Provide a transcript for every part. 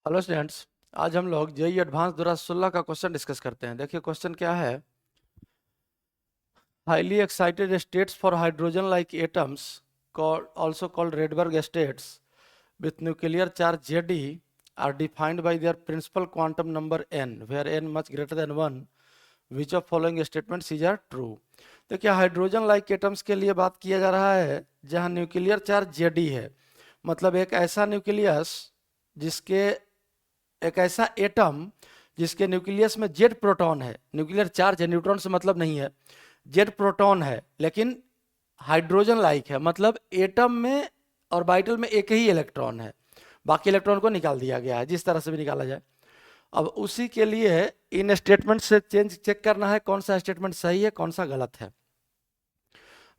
Hello students. आज हम लोग जेई एडवांस 2016 का क्वेश्चन डिस्कस करते हैं। देखिए क्वेश्चन क्या है। Highly excited states for hydrogen like atoms also called Rydberg states with nuclear charge Zd are defined by their principal quantum number n where n much greater than 1. Which of following statements is are true? देखिए hydrogen like atoms के लिए बात किया जा रहा है जहां nuclear charge Zd है। मतलब एक ऐसा न्यूक्लियस जिसके एक ऐसा एटम जिसके न्यूक्लियस में जेड प्रोटॉन है, न्यूक्लियर चार्ज है, न्यूट्रॉन से मतलब नहीं है, जेड प्रोटॉन है, लेकिन हाइड्रोजन लाइक है। मतलब एटम में ऑर्बिटल में एक ही इलेक्ट्रॉन है, बाकी इलेक्ट्रॉन को निकाल दिया गया है, जिस तरह से भी निकाला जाए। अब उसी के लिए इन स्टेटमेंट से चेक करना है कौन सा स्टेटमेंट सही है कौन सा गलत है।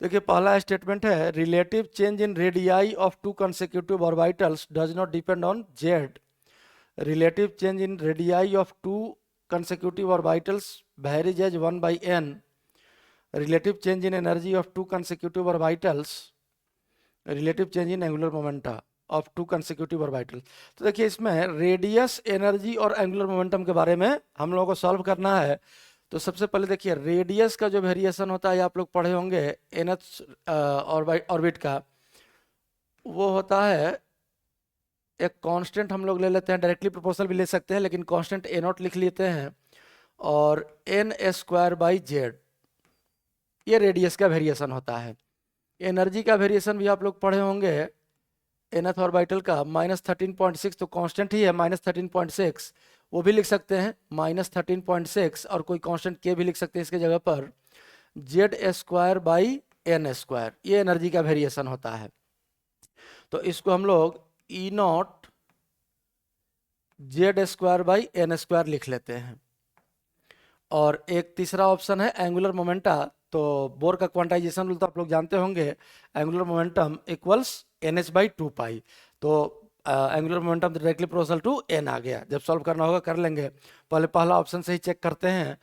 देखिए पहला स्टेटमेंट है relative change in radii of two consecutive orbitals does not depend on Z. Relative change in radii of two consecutive orbitals varies as 1 by n. Relative change in energy of two consecutive orbitals. Relative change in angular momenta of two consecutive orbitals. तो देखिए इसमें radius, energy और angular momentum के बारे में हम लोगों को सॉल्व करना है। तो सबसे पहले देखिए रेडियस का जो वेरिएशन होता है आप लोग पढ़े होंगे एनएच ऑर्बिट का, वो होता है एक कांस्टेंट हम लोग ले लेते हैं, डायरेक्टली प्रोपोर्शनल भी ले सकते हैं, लेकिन कांस्टेंट ए नॉट लिख लेते हैं, और एन स्क्वायर बाई जेड, ये रेडियस का वेरिएशन होता है। एनर्जी का वेरिएशन भी आप लोग पढ़े होंगे, एनथ ऑर्बिटल का -13.6, तो कांस्टेंट ही है -13.6, वो भी लिख सकते हैं -13.6, और कोई कांस्टेंट के भी लिख सकते हैं इसके जगह पर, Z square by n square, ये एनर्जी का वेरिएशन होता है। तो इसको हम लोग E not Z square by n square लिख लेते हैं। और एक तीसरा ऑप्शन है एंगुलर मोमेंटा। तो बोर का क्वांटाइजेशन रूल तो आप लोग जानते होंगे, angular momentum equals n h by 2 pi. तो angular momentum directly proportional to n आ गया। जब सॉल्व करना होगा कर लेंगे। पहले पहला ऑप्शन से ही चेक करते हैं,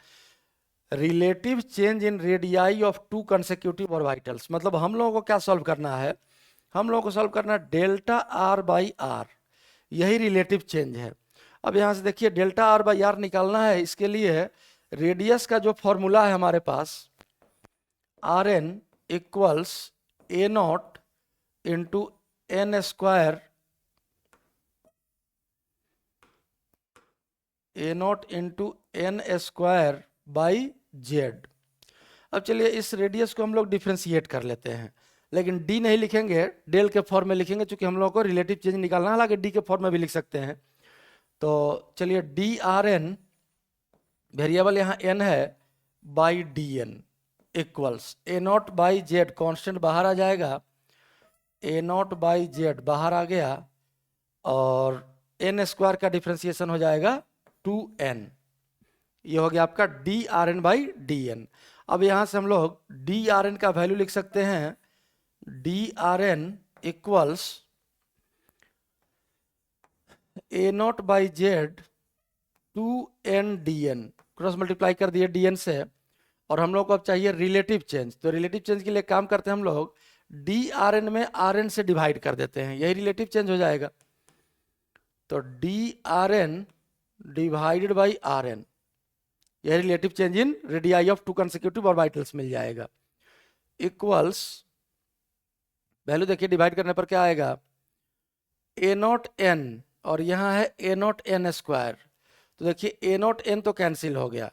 relative change in radii of two consecutive orbitals. मतलब हम लोगों को क्या सॉल्व करना है, हम लोगों को सॉल्व करना है डेल्टा आर बाई आर, यही रिलेटिव चेंज है। अब यहाँ से देखिए डेल्टा आर बाई आर निकालना है, इसके लिए रेडियस का जो फॉर्मूला है हमारे पास, r n equals a naught into n square, a naught into n square by Z. अब चलिए इस रेडियस को हम लोग डिफ्रेंशिएट कर लेते हैं, लेकिन डी नहीं लिखेंगे, डेल के फॉर्म में लिखेंगे, क्योंकि हम लोग को रिलेटिव चेंज निकालना है। हालांकि डी के फॉर्म में भी लिख सकते हैं। तो चलिए डी आर एन, वेरिएबल यहाँ एन है, by d n equals a not by z, constant बाहर आ जाएगा, ए नॉट बाई जेड बाहर आ गया, और एन स्क्वायर का डिफ्रेंसिएशन हो जाएगा 2n। ये हो गया आपका d r n by d n. अब यहां से हम लोग डी आर एन का वैल्यू लिख सकते हैं, d r n equals a not by z 2n d n, cross multiply कर दिए डी एन से। और हम लोग को अब चाहिए रिलेटिव चेंज। तो रिलेटिव चेंज के लिए काम करते हैं हम लोग, डी आर एन में आर एन से डिवाइड कर देते हैं, यही रिलेटिव चेंज हो जाएगा। तो d r n divided by r n, यह relative change in radii of two consecutive orbitals मिल जाएगा, इक्वल्स, वैल्यू देखिए डिवाइड करने पर क्या आएगा, ए नॉट एन, और यहाँ है ए नॉट एन स्क्वायर। तो देखिए ए नॉट एन तो कैंसिल हो गया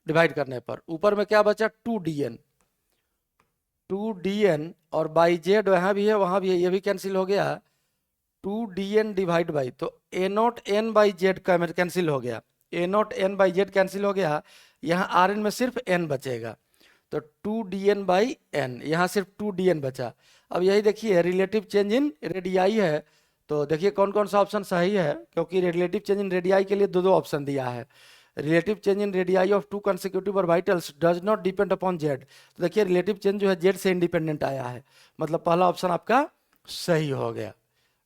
डिवाइड करने पर, ऊपर में क्या बचा 2dn, 2dn, और बाई जेड वहाँ भी है वहाँ भी है, ये भी कैंसिल हो गया, 2dn डिवाइड बाई, तो a not n by Z का कैंसिल हो गया, a not n by Z cancel हो गया, यहाँ आर एन में सिर्फ एन बचेगा, तो 2dn बाई एन, यहाँ सिर्फ 2dn बचा। अब यही देखिए रिलेटिव चेंज इन रेडियाई है, तो देखिए कौन कौन सा ऑप्शन सही है, क्योंकि रिलेटिव चेंज इन रेडियाई के लिए दो दो ऑप्शन दिया है। Relative change in radii of two consecutive orbitals does not depend upon Z. तो देखिए रिलेटिव चेंज जो है जेड से इंडिपेंडेंट आया है, मतलब पहला ऑप्शन आपका सही हो गया,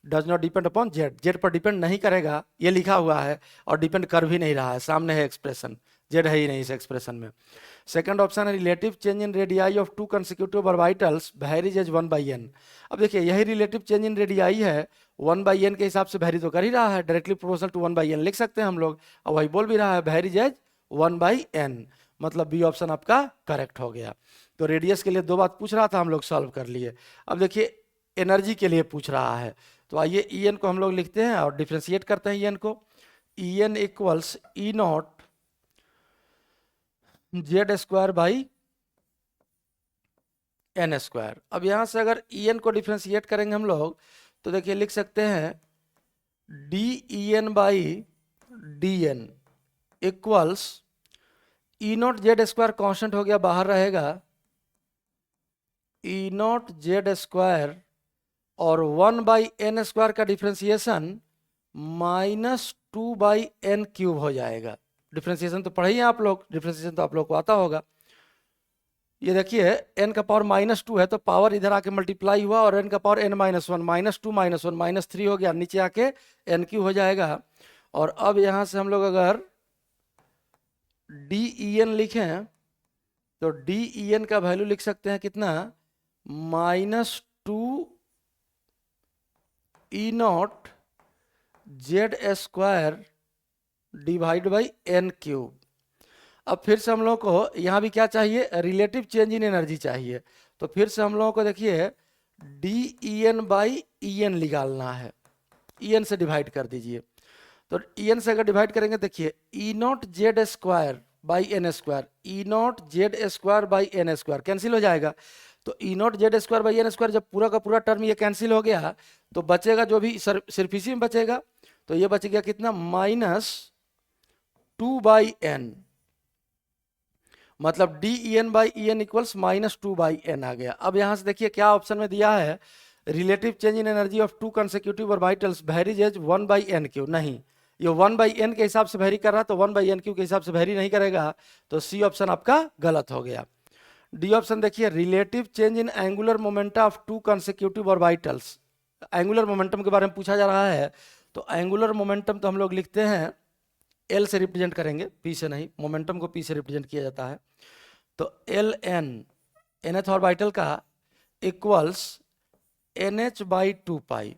does not depend upon Z, Z पर डिपेंड नहीं करेगा ये लिखा हुआ है, और डिपेंड कर भी नहीं रहा है, सामने है एक्सप्रेशन, जेड है ही नहीं इस एक्सप्रेशन में। सेकंड ऑप्शन है relative change in radii of two consecutive orbitals varies as 1/n। अब देखिए यही रिलेटिव चेंज इन रेडियाई है, 1/n के हिसाब से वेरी तो कर ही रहा है, डायरेक्टली प्रोपोर्शनल टू 1/n लिख सकते हैं हम लोग, और वही बोल भी रहा है वेरीज एज 1/n, मतलब बी ऑप्शन आपका करेक्ट हो गया। तो रेडियस के लिए दो बात पूछ रहा था, हम लोग सॉल्व कर लिए। अब देखिए एनर्जी के लिए पूछ रहा है, तो आइए ई एन को हम लोग लिखते हैं और डिफ्रेंशिएट करते हैं ई एन को। E n equals e not Z square by n square. अब यहां से अगर ई एन को डिफ्रेंशिएट करेंगे हम लोग तो देखिए लिख सकते हैं d E n by d n equals e not Z square constant हो गया, बाहर रहेगा ई नॉट जेड स्क्वायर और 1/n स्क्वायर का डिफ्रेंसिएशन -2/n क्यूब हो जाएगा। डिफ्रेंसिएशन तो पढ़े ही हैं आप लोग, डिफ्रेंसिएशन तो आप लोग को आता होगा। ये देखिए n का पावर -2 है तो पावर इधर आके मल्टीप्लाई हुआ और n का पावर n-1 -2 -1 -3 हो गया, नीचे आके n क्यू हो जाएगा। और अब यहां से हम लोग अगर डी ई एन लिखें तो डी ई एन का वैल्यू लिख सकते हैं कितना, -2 E not Z square divide by n cube. अब फिर से हम लोग को यहाँ भी क्या चाहिए, रिलेटिव चेंज इन एनर्जी चाहिए, तो फिर से हम लोगों को देखिए d E n by e n निकालना है, ई एन से डिवाइड कर दीजिए। तो ई एन से अगर डिवाइड करेंगे देखिए E not Z square by n square, E not Z square by n square cancel हो जाएगा। तो E not Z square by n square जब पूरा का पूरा टर्म ये कैंसिल हो गया तो बचेगा जो भी सिर्फ इसी में बचेगा, तो ये बच गया कितना, -2/n, मतलब d E n by e n equals -2/n आ गया। अब यहां से देखिए क्या ऑप्शन में दिया है, relative change in energy of two consecutive orbitals varies as 1/n cube, नहीं ये 1/n के हिसाब से वेरी कर रहा, तो 1/n क्यू के हिसाब से वेरी नहीं करेगा, तो सी ऑप्शन आपका गलत हो गया। डी ऑप्शन देखिए relative change in angular momenta of two consecutive orbitals, angular momentum के बारे में पूछा जा रहा है, तो एंगुलर मोमेंटम तो हम लोग लिखते हैं एल से रिप्रेजेंट करेंगे, पी से नहीं, मोमेंटम को पी से रिप्रेजेंट किया जाता है। तो एल एन nth ऑर्बिटल का इक्वल्स NH/2π।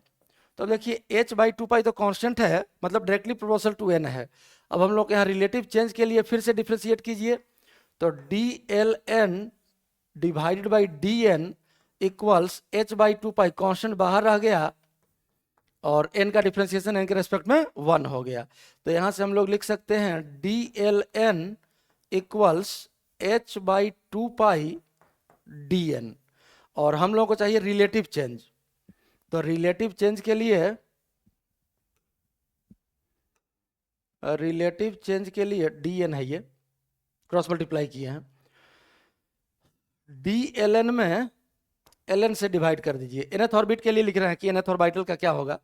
तो देखिए h/2π तो कांस्टेंट है, मतलब डायरेक्टली प्रोपोर्शनल टू n है। अब हम लोग यहाँ रिलेटिव चेंज के लिए फिर से डिफ्रेंशिएट कीजिए, तो DLN divided by DN equals h/2π, constant बाहर रह गया और n का डिफ्रेंशिएशन n के रेस्पेक्ट में 1 हो गया। तो यहाँ से हम लोग लिख सकते हैं DLN इक्वल्स h/2π DN, और हम लोगों को चाहिए रिलेटिव चेंज, तो रिलेटिव चेंज के लिए DN है, ये क्रॉस मल्टीप्लाई किए हैं, DLN में ln से डिवाइड कर दीजिए। nth ऑर्बिट के लिए लिख रहे हैं कि nth ऑर्बिटल का क्या होगा,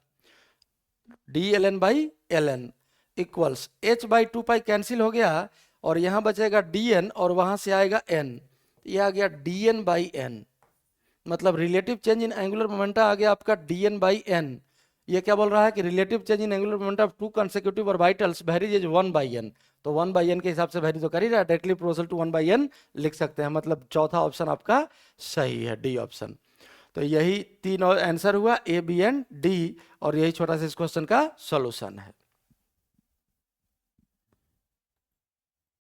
DLN by ln equals h/2π cancel हो गया और यहाँ बचेगा DN और वहां से आएगा n, ये आ गया DN बाई n, मतलब relative change in angular momenta आ गया आपका DN बाई n। ये क्या बोल रहा है कि relative change in angular momenta of two consecutive orbitals varies as 1/n, तो 1/n के हिसाब से वेरी तो कर ही रहा है, डायरेक्टली प्रोपोर्शनल टू 1/n लिख सकते हैं, मतलब चौथा ऑप्शन आपका सही है, डी ऑप्शन। तो यही तीन और आंसर हुआ, A, B एंड D, और यही छोटा सा इस क्वेश्चन का सॉल्यूशन है।